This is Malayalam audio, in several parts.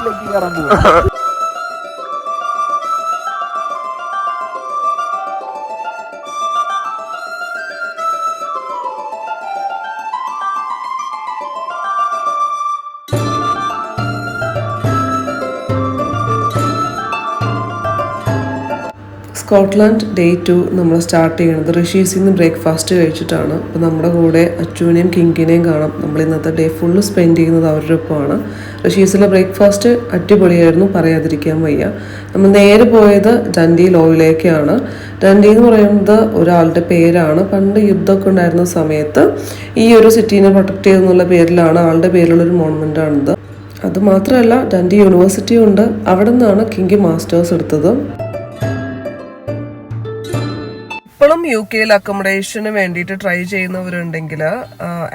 ബീച്ചിലേക്ക് കയറാൻ പോകും. സ്കോട്ട്ലൻഡ് ഡേ 2 നമ്മൾ സ്റ്റാർട്ട് ചെയ്യുന്നത് ഋഷീസിൽ നിന്ന് ബ്രേക്ക്ഫാസ്റ്റ് കഴിച്ചിട്ടാണ്. അപ്പോൾ നമ്മുടെ കൂടെ അച്ചുവിനെയും കിങ്കിനെയും കാണാം. നമ്മൾ ഇന്നത്തെ ഡേ ഫുള്ള് സ്പെൻഡ് ചെയ്യുന്നത് അവരുടെ ഒപ്പമാണ്. ഋഷീസിലെ ബ്രേക്ക്ഫാസ്റ്റ് അടിപൊളിയായിരുന്നു, പറയാതിരിക്കാൻ വയ്യ. നമ്മൾ നേരെ പോയത് ഡൻഡി ലോയിലേക്കാണ്. ഡൻഡി എന്ന് പറയുന്നത് ഒരാളുടെ പേരാണ്. പണ്ട് യുദ്ധമൊക്കെ ഉണ്ടായിരുന്ന സമയത്ത് ഈ ഒരു സിറ്റീനെ പ്രൊട്ടക്ട് ചെയ്തെന്നുള്ള പേരിലാണ്, ആളുടെ പേരിലുള്ളൊരു മോണമെൻ്റ് ആണിത്. അതുമാത്രമല്ല ഡൻഡി യൂണിവേഴ്സിറ്റിയും ഉണ്ട്. അവിടെ നിന്നാണ് കിങ്കി മാസ്റ്റേഴ്സ് എടുത്തത്. ഇപ്പോഴും യു കെയിൽ അക്കോമഡേഷന് വേണ്ടിയിട്ട് ട്രൈ ചെയ്യുന്നവരുണ്ടെങ്കിൽ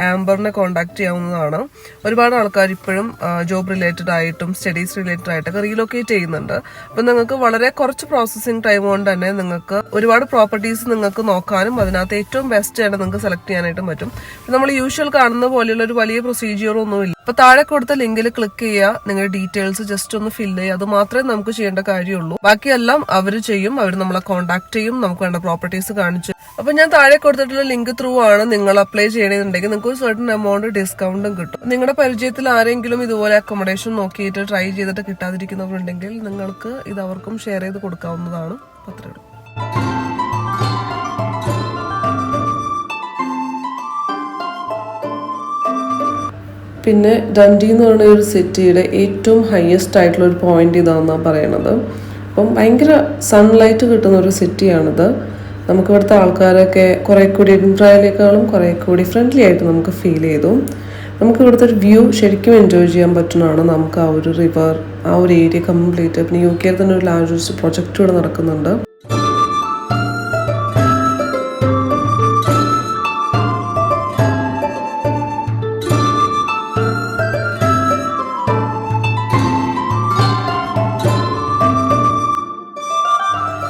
ആംബറിനെ കോൺടാക്ട് ചെയ്യാവുന്നതാണ്. ഒരുപാട് ആൾക്കാർ ഇപ്പോഴും ജോബ് റിലേറ്റഡ് ആയിട്ടും സ്റ്റഡീസ് റിലേറ്റഡ് ആയിട്ടൊക്കെ റീലൊക്കേറ്റ് ചെയ്യുന്നുണ്ട്. അപ്പം നിങ്ങൾക്ക് വളരെ കുറച്ച് പ്രോസസ്സിംഗ് ടൈം കൊണ്ട് തന്നെ നിങ്ങൾക്ക് ഒരുപാട് പ്രോപ്പർട്ടീസ് നിങ്ങൾക്ക് നോക്കാനും അതിനകത്ത് ഏറ്റവും ബെസ്റ്റ് ആയിട്ട് നിങ്ങൾക്ക് സെലക്ട് ചെയ്യാനായിട്ടും പറ്റും. നമ്മൾ യൂഷ്വൽ കാണുന്ന പോലെയുള്ള ഒരു വലിയ പ്രൊസീജിയർ ഒന്നുമില്ല. അപ്പൊ താഴെ കൊടുത്ത ലിങ്കിൽ ക്ലിക്ക് ചെയ്യുക, നിങ്ങളുടെ ഡീറ്റെയിൽസ് ജസ്റ്റ് ഒന്ന് ഫില്ല് ചെയ്യുക. അത് മാത്രമേ നമുക്ക് ചെയ്യേണ്ട കാര്യമുള്ളൂ. ബാക്കിയെല്ലാം അവർ ചെയ്യും. അവർ നമ്മളെ കോൺടാക്ട് ചെയ്യും, നമുക്ക് വേണ്ട പ്രോപ്പർട്ടീസ് കാണിച്ചു. അപ്പൊ ഞാൻ താഴെ കൊടുത്തിട്ടുള്ള ലിങ്ക് ത്രൂ ആണ് നിങ്ങൾ അപ്ലൈ ചെയ്യണമെന്നുണ്ടെങ്കിൽ നിങ്ങൾക്ക് ഒരു സർട്ടൻ എമൗണ്ട് ഡിസ്കൗണ്ടും കിട്ടും. നിങ്ങളുടെ പരിചയത്തിൽ ആരെങ്കിലും ഇതുപോലെ അക്കോമഡേഷൻ നോക്കിയിട്ട് ട്രൈ ചെയ്തിട്ട് കിട്ടാതിരിക്കുന്നവരുണ്ടെങ്കിൽ നിങ്ങൾക്ക് ഇത് അവർക്കും ഷെയർ ചെയ്ത് കൊടുക്കാവുന്നതാണ്. അത്രയുള്ളൂ. പിന്നെ ഡൻഡി എന്ന് പറയുന്ന ഒരു സിറ്റിയുടെ ഏറ്റവും ഹയസ്റ്റ് ആയിട്ടുള്ള ഒരു പോയിന്റ് ഇതാണെന്നാണ് പറയണത്. അപ്പം ഭയങ്കര സൺലൈറ്റ് കിട്ടുന്ന ഒരു സിറ്റിയാണിത്. നമുക്ക് ഇവിടുത്തെ ആൾക്കാരൊക്കെ കുറേ കൂടി എഡിൻബ്രയിലേക്കാളും കുറേ കൂടി ഫ്രണ്ട്ലി ആയിട്ട് നമുക്ക് ഫീൽ ചെയ്തു. നമുക്ക് ഇവിടുത്തെ ഒരു വ്യൂ ശരിക്കും എൻജോയ് ചെയ്യാൻ പറ്റുന്നതാണ്. നമുക്ക് ആ ഒരു റിവർ, ആ ഒരു ഏരിയ കംപ്ലീറ്റ്, പിന്നെ യു കെയിൽ തന്നെ ഒരു ലാർജസ്റ്റ് പ്രൊജക്റ്റ് ഇവിടെ നടക്കുന്നുണ്ട്.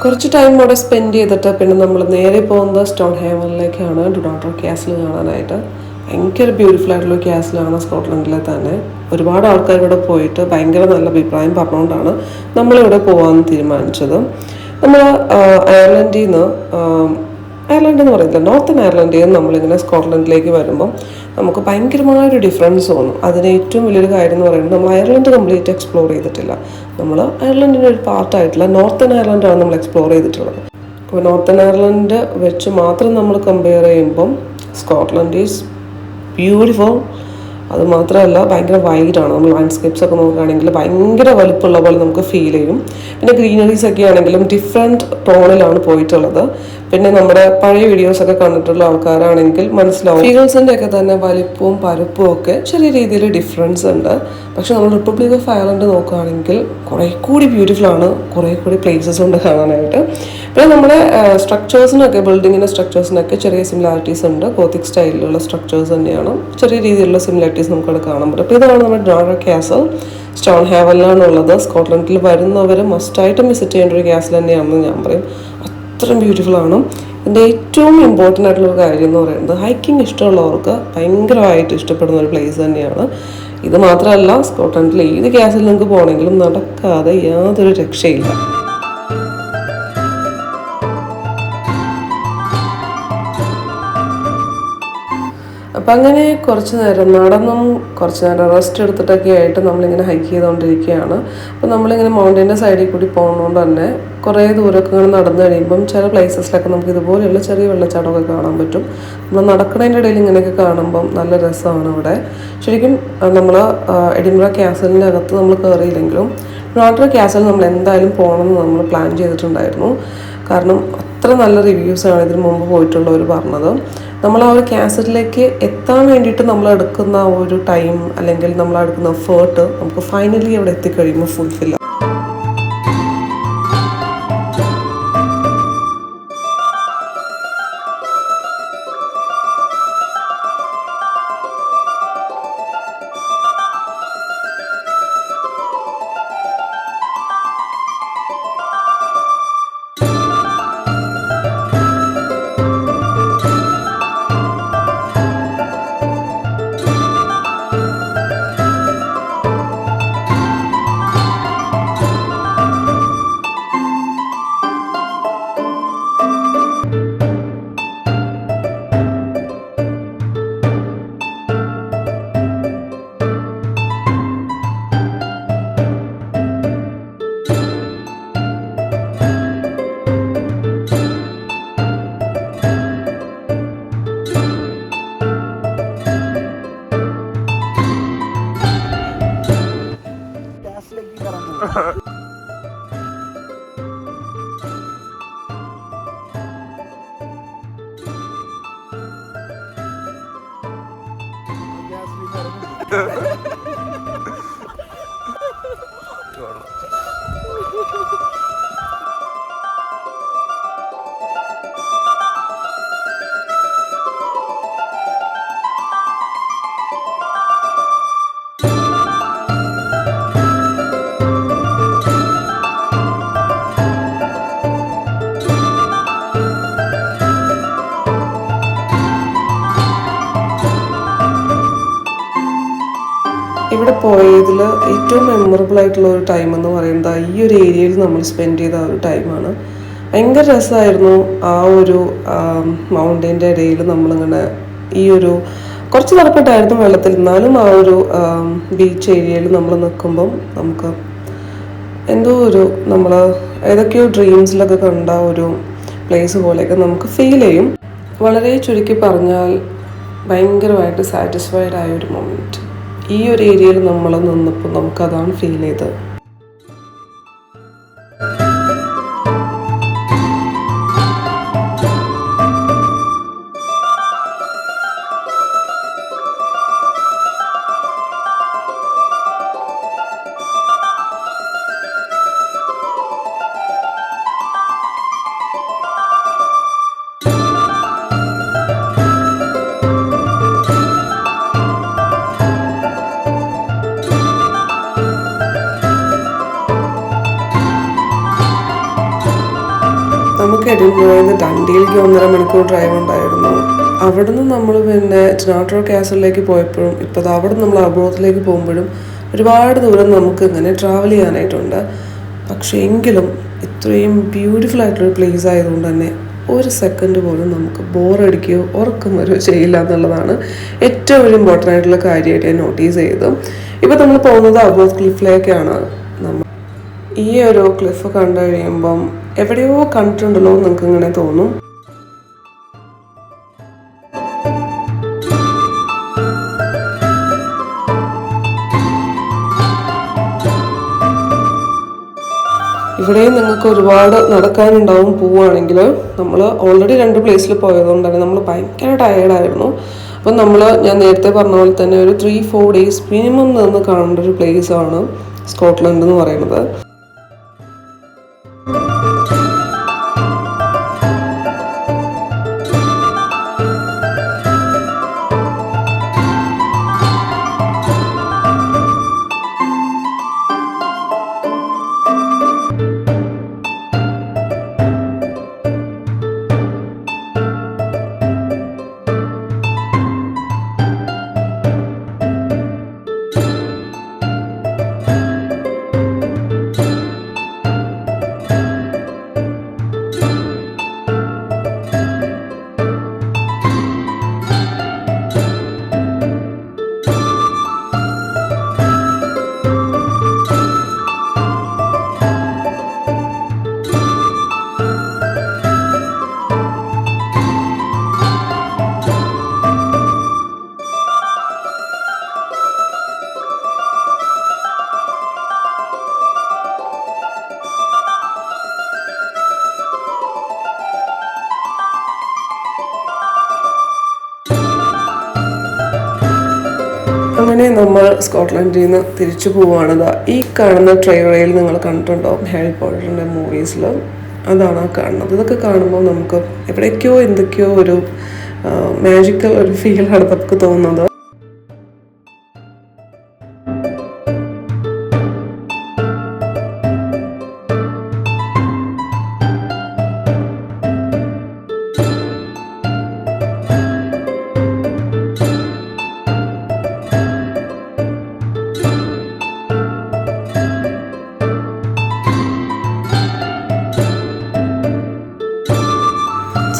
കുറച്ച് ടൈം അവിടെ സ്പെൻഡ് ചെയ്തിട്ട് പിന്നെ നമ്മൾ നേരെ പോകുന്നത് സ്റ്റോൺ ഹേവനിലേക്കാണ്, ഡുണോട്ടർ കാസിൽ കാണാനായിട്ട്. ഭയങ്കര ബ്യൂട്ടിഫുൾ ആയിട്ടുള്ള കാസിലാണ് സ്കോട്ട്ലൻഡിലെ തന്നെ. ഒരുപാട് ആൾക്കാർ ഇവിടെ പോയിട്ട് ഭയങ്കര നല്ല അഭിപ്രായം പറഞ്ഞുകൊണ്ടാണ് നമ്മളിവിടെ പോകാമെന്ന് തീരുമാനിച്ചത്. നമ്മൾ അയർലൻഡ് എന്ന് പറയുന്നത് നോർത്തേൺ അയർലൻഡിൽ നിന്ന് നമ്മളിങ്ങനെ സ്കോട്ട്ലൻഡിലേക്ക് വരുമ്പം നമുക്ക് ഭയങ്കരമായൊരു ഡിഫറൻസ് തോന്നും. അതിന് ഏറ്റവും വലിയൊരു കാര്യം എന്ന് പറയുന്നത് നമ്മൾ അയർലൻഡ് കംപ്ലീറ്റ് എക്സ്പ്ലോർ ചെയ്തിട്ടില്ല. നമ്മൾ അയർലൻഡിൻ്റെ ഒരു പാർട്ടായിട്ടുള്ള നോർത്തേൺ അയർലൻഡാണ് നമ്മൾ എക്സ്പ്ലോർ ചെയ്തിട്ടുള്ളത്. അപ്പോൾ നോർത്തേൺ അയർലൻഡ് വെച്ച് മാത്രം നമ്മൾ കമ്പയർ ചെയ്യുമ്പം സ്കോട്ട്ലൻഡ് ഈസ് ബ്യൂട്ടിഫുൾ. അത് മാത്രമല്ല ഭയങ്കര വൈഡാണ്. നമ്മൾ ലാൻഡ്സ്കേപ്സ് ഒക്കെ നോക്കുകയാണെങ്കിൽ ഭയങ്കര വലുപ്പമുള്ള പോലെ നമുക്ക് ഫീൽ ചെയ്യും. പിന്നെ ഗ്രീനറീസ് ഒക്കെ ആണെങ്കിലും ഡിഫറെൻറ്റ് ടോണിലാണ് പോയിട്ടുള്ളത്. പിന്നെ നമ്മുടെ പഴയ വീഡിയോസൊക്കെ കണ്ടിട്ടുള്ള ആൾക്കാരാണെങ്കിൽ മനസ്സിലാവും ഫീഗിൾസിൻ്റെ ഒക്കെ തന്നെ വലിപ്പവും പരപ്പും ഒക്കെ ചെറിയ രീതിയിൽ ഡിഫറൻസ് ഉണ്ട്. പക്ഷെ നമ്മൾ റിപ്പബ്ലിക് ഓഫ് അയർലൻഡ് നോക്കുകയാണെങ്കിൽ കുറേ കൂടി ബ്യൂട്ടിഫുൾ ആണ്, കുറേ കൂടി പ്ലേസസ് ഉണ്ട് കാണാനായിട്ട്. പിന്നെ നമ്മുടെ സ്ട്രക്ചേഴ്സിനൊക്കെ, ബിൽഡിങ്ങിൻ്റെ സ്ട്രക്ചേഴ്സിനൊക്കെ ചെറിയ സിമിലാരിറ്റീസ് ഉണ്ട്. ഗോത്തിക് സ്റ്റൈലിലുള്ള സ്ട്രക്ചേഴ്സ് തന്നെയാണ്. ചെറിയ രീതിയിലുള്ള സിമിലാരിറ്റീസ് നമുക്കവിടെ കാണാൻ പറ്റും. അപ്പോൾ ഇതാണ് നമ്മുടെ ഡ്രോണർ കാസൽ, സ്റ്റോൺ ഹേവനിലാണുള്ളത്. സ്കോട്ട്ലൻഡിൽ വരുന്നവർ മസ്റ്റായിട്ടും വിസിറ്റ് ചെയ്യേണ്ട ഒരു കാസൽ തന്നെയാണെന്ന് ഞാൻ പറയും. അത്രയും ബ്യൂട്ടിഫുൾ ആണ്. ഇതിൻ്റെ ഏറ്റവും ഇമ്പോർട്ടൻ്റ് ആയിട്ടുള്ളൊരു കാര്യം എന്ന് പറയുന്നത് ഹൈക്കിംഗ് ഇഷ്ടമുള്ളവർക്ക് ഭയങ്കരമായിട്ട് ഇഷ്ടപ്പെടുന്ന ഒരു പ്ലേസ് തന്നെയാണ്. ഇത് മാത്രമല്ല, സ്കോട്ട്ലൻഡിൽ ഏത് കാസിൽ നിങ്ങൾക്ക് പോകണമെങ്കിലും നടക്കാതെ യാതൊരു രക്ഷയില്ല. അപ്പം അങ്ങനെ കുറച്ച് നേരം നടന്നും കുറച്ച് നേരം റെസ്റ്റ് എടുത്തിട്ടൊക്കെ ആയിട്ട് നമ്മളിങ്ങനെ ഹൈക്ക് ചെയ്തുകൊണ്ടിരിക്കുകയാണ്. അപ്പോൾ നമ്മളിങ്ങനെ മൗണ്ടൈൻ്റെ സൈഡിൽ കൂടി പോകുന്നതുകൊണ്ട് തന്നെ കുറേ ദൂരമൊക്കെ ഇങ്ങനെ നടന്നു കഴിയുമ്പം ചില പ്ലേസസിലൊക്കെ നമുക്ക് ഇതുപോലെയുള്ള ചെറിയ വെള്ളച്ചാട്ടമൊക്കെ കാണാൻ പറ്റും. നമ്മൾ നടക്കുന്നതിൻ്റെ ഇടയിൽ ഇങ്ങനെയൊക്കെ കാണുമ്പം നല്ല രസമാണ് ഇവിടെ. ശരിക്കും നമ്മൾ എഡിൻബറ കാസലിൻ്റെ അകത്ത് നമ്മൾ കയറിയില്ലെങ്കിലും ഡുണോട്ടർ കാസൽ നമ്മൾ എന്തായാലും പോകണമെന്ന് നമ്മൾ പ്ലാൻ ചെയ്തിട്ടുണ്ടായിരുന്നു. കാരണം അത്ര നല്ല റിവ്യൂസാണ് ഇതിന് മുമ്പ് പോയിട്ടുള്ളവർ പറഞ്ഞത്. നമ്മൾ ആ ഒരു കാസലിലേക്ക് എത്താൻ വേണ്ടിയിട്ട് നമ്മൾ എടുക്കുന്ന ഒരു ടൈം അല്ലെങ്കിൽ നമ്മൾ എടുക്കുന്ന എഫേർട്ട് നമുക്ക് ഫൈനലി അവിടെ എത്തിക്കഴിയുമ്പോൾ ഫുൾഫിൽ. ഇവിടെ പോയതിൽ ഏറ്റവും മെമ്മറബിൾ ആയിട്ടുള്ള ഒരു ടൈം എന്ന് പറയുന്നത് ഈ ഒരു ഏരിയയിൽ നമ്മൾ സ്പെൻഡ് ചെയ്ത ആ ഒരു ടൈമാണ്. ഭയങ്കര രസമായിരുന്നു. ആ ഒരു മൗണ്ടൈൻ്റെ ഇടയിൽ നമ്മളിങ്ങനെ ഈ ഒരു കുറച്ച് നടക്കട്ടായിരുന്നു വെള്ളത്തിൽ, എന്നാലും ആ ഒരു ബീച്ച് ഏരിയയിൽ നമ്മൾ നിൽക്കുമ്പം നമുക്ക് എന്തോ ഒരു നമ്മൾ ഏതൊക്കെയോ ഡ്രീംസിലൊക്കെ കണ്ട ഒരു പ്ലേസ് പോലെയൊക്കെ നമുക്ക് ഫീൽ ചെയ്യും. വളരെ ചുരുക്കി പറഞ്ഞാൽ ഭയങ്കരമായിട്ട് സാറ്റിസ്ഫൈഡ് ആയ ഒരു മൊമെൻറ്റ് ഈ ഒരു ഏരിയയിൽ നമ്മൾ നിന്നപ്പോൾ നമുക്കതാണ് ഫീൽ ചെയ്തത്. നമുക്ക് എഡിൻബറയിൽ ഡണ്ടിയിലേക്ക് 1.5 മണിക്കൂർ ഡ്രൈവ് ഉണ്ടായിരുന്നു. അവിടെ നിന്ന് നമ്മൾ പിന്നെ ടിനാട്രോ കാസലിലേക്ക് പോയപ്പോഴും ഇപ്പോൾ അവിടെ നമ്മൾ അബ്രോത്തിലേക്ക് പോകുമ്പോഴും ഒരുപാട് ദൂരം നമുക്ക് ഇങ്ങനെ ട്രാവൽ ചെയ്യാനായിട്ടുണ്ട്. പക്ഷേ എങ്കിലും ഇത്രയും ബ്യൂട്ടിഫുൾ ആയിട്ടുള്ളൊരു പ്ലേസ് ആയതുകൊണ്ട് തന്നെ ഒരു സെക്കൻഡ് പോലും നമുക്ക് ബോറടിക്കുകയോ ഉറക്കം വരികയോ ചെയ്യില്ല എന്നുള്ളതാണ് ഏറ്റവും വലിയ ഇമ്പോർട്ടൻ്റ് ആയിട്ടുള്ള കാര്യമായിട്ട് ഞാൻ നോട്ടീസ് ചെയ്തു. ഇപ്പോൾ നമ്മൾ പോകുന്നത് അബ്രോത്ത് ക്ലിഫിലേക്കാണ്. നമ്മൾ ഈ ഒരു ക്ലിഫ് കണ്ടു കഴിയുമ്പം എവിടെയോ കണ്ടിട്ടുണ്ടല്ലോ എന്ന് നിങ്ങൾക്ക് ഇങ്ങനെ തോന്നും. ഇവിടെയും നിങ്ങൾക്ക് ഒരുപാട് നടക്കാനുണ്ടാവും പോവുകയാണെങ്കിൽ. നമ്മൾ ഓൾറെഡി 2 പ്ലേസിൽ പോയതുകൊണ്ട് തന്നെ നമ്മൾ ഭയങ്കര ടയേർഡായിരുന്നു. അപ്പം ഞാൻ നേരത്തെ പറഞ്ഞ പോലെ തന്നെ ഒരു 3-4 ഡേയ്സ് മിനിമം നിന്ന് കാണേണ്ട ഒരു പ്ലേസാണ് സ്കോട്ട്ലൻഡ് എന്ന് പറയുന്നത്. അങ്ങനെ നമ്മൾ സ്കോട്ട്ലൻഡിൽ നിന്ന് തിരിച്ചു പോവുകയാണ്. ഈ കാണുന്ന ട്രെയിൻ നിങ്ങൾ കണ്ടിട്ടുണ്ടാവും ഹാരി പോട്ടറിൻ്റെ മൂവീസിൽ. അതാണ് ആ കാണുന്നത്. ഇതൊക്കെ കാണുമ്പോൾ നമുക്ക് എവിടേക്കോ എന്തൊക്കെയോ ഒരു മാജിക്കൽ ഒരു ഫീലാണ് നമുക്ക് തോന്നുന്നത്.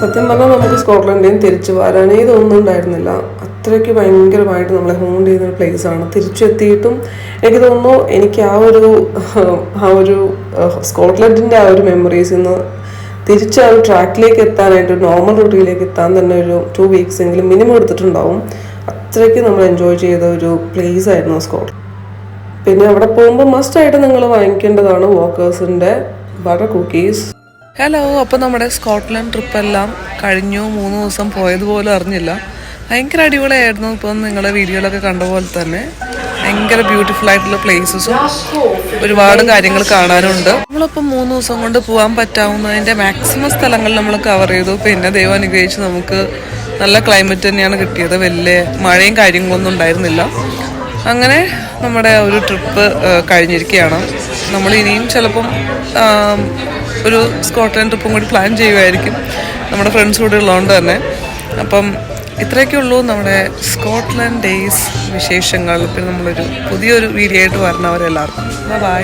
സത്യം പറഞ്ഞാൽ നമുക്ക് സ്കോട്ട്ലൻഡിൽ നിന്ന് തിരിച്ചു വരാനേ തോന്നുന്നുണ്ടായിരുന്നില്ല. അത്രയ്ക്ക് ഭയങ്കരമായിട്ട് നമ്മളെ ഹോണ്ട് ചെയ്യുന്നൊരു പ്ലേസാണ്. തിരിച്ചെത്തിയിട്ടും എനിക്ക് തോന്നുന്നു എനിക്ക് ആ ഒരു സ്കോട്ട്ലൻഡിൻ്റെ ആ ഒരു മെമ്മറീസിൽ നിന്ന് തിരിച്ച് ആ ഒരു ട്രാക്കിലേക്ക് എത്താനായിട്ട് നോർമൽ റൂട്ടിലേക്ക് എത്താൻ തന്നെ ഒരു 2 വീക്സ് എങ്കിലും മിനിമം എടുത്തിട്ടുണ്ടാവും. അത്രയ്ക്ക് നമ്മൾ എൻജോയ് ചെയ്ത ഒരു പ്ലേസ് ആയിരുന്നു സ്കോട്ട്ലൻഡ്. പിന്നെ അവിടെ പോകുമ്പോൾ മസ്റ്റായിട്ട് നിങ്ങൾ വാങ്ങിക്കേണ്ടതാണ് വാക്കേഴ്സിൻ്റെ ബട്ടർ കുക്കീസ്. ഹലോ, അപ്പോൾ നമ്മുടെ സ്കോട്ട്ലൻഡ് ട്രിപ്പെല്ലാം കഴിഞ്ഞു. 3 ദിവസം പോയതുപോലും അറിഞ്ഞില്ല. ഭയങ്കര അടിപൊളിയായിരുന്നു. ഇപ്പം നിങ്ങളുടെ വീഡിയോയിലൊക്കെ കണ്ട പോലെ തന്നെ ഭയങ്കര ബ്യൂട്ടിഫുൾ ആയിട്ടുള്ള പ്ലേസസും ഒരുപാട് കാര്യങ്ങൾ കാണാനുണ്ട്. നമ്മളിപ്പം 3 ദിവസം കൊണ്ട് പോകാൻ പറ്റാവുന്നതിൻ്റെ മാക്സിമം സ്ഥലങ്ങൾ നമ്മൾ കവർ ചെയ്തു. പിന്നെ ദൈവം അനുഗ്രഹിച്ച് നമുക്ക് നല്ല ക്ലൈമറ്റ് തന്നെയാണ് കിട്ടിയത്. വലിയ മഴയും കാര്യങ്ങളൊന്നും ഉണ്ടായിരുന്നില്ല. അങ്ങനെ നമ്മുടെ ഒരു ട്രിപ്പ് കഴിഞ്ഞിരിക്കുകയാണ്. നമ്മൾ ഇനിയും ചിലപ്പം ഒരു സ്കോട്ട്ലൻഡ് ട്രിപ്പും കൂടി പ്ലാൻ ചെയ്യുമായിരിക്കും, നമ്മുടെ ഫ്രണ്ട്സ് കൂടെ ഉള്ളതുകൊണ്ട് തന്നെ. അപ്പം ഇത്രയൊക്കെ ഉള്ളൂ നമ്മുടെ സ്കോട്ട്ലൻഡ് ഡേയ്സ് വിശേഷങ്ങൾ. പിന്നെ നമ്മളൊരു പുതിയൊരു വീഡിയോ ആയിട്ട് വരണവരെല്ലാവർക്കും ബൈ.